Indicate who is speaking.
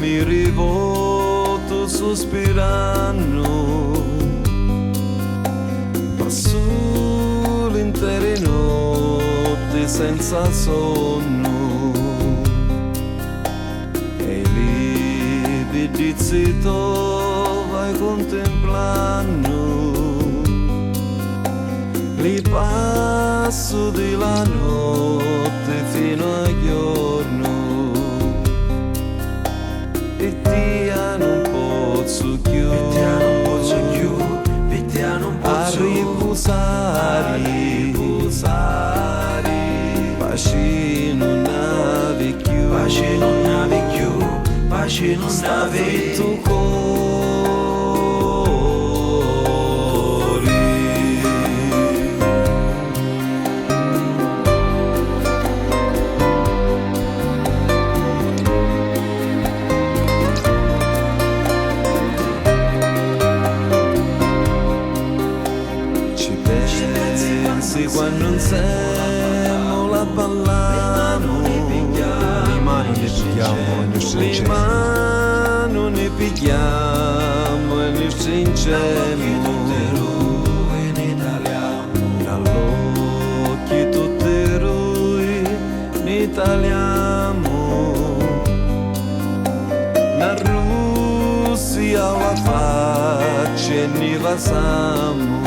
Speaker 1: li rivolto sospirando, passo l'intera notte senza sonno e lì vedi zitto vai contemplando li passo di la notte fino a giorno e ti hanno un pozzo chiù a riposare pace non navi più
Speaker 2: pace non navi
Speaker 1: tu cuore quando non siamo la ballamo
Speaker 3: le mani ne pigliamo e ne
Speaker 1: le
Speaker 3: stringiamo
Speaker 1: mani ne pigliamo e ne stringiamo dall'occhio tutte rui in italiano la Russia la faccia e ne passamo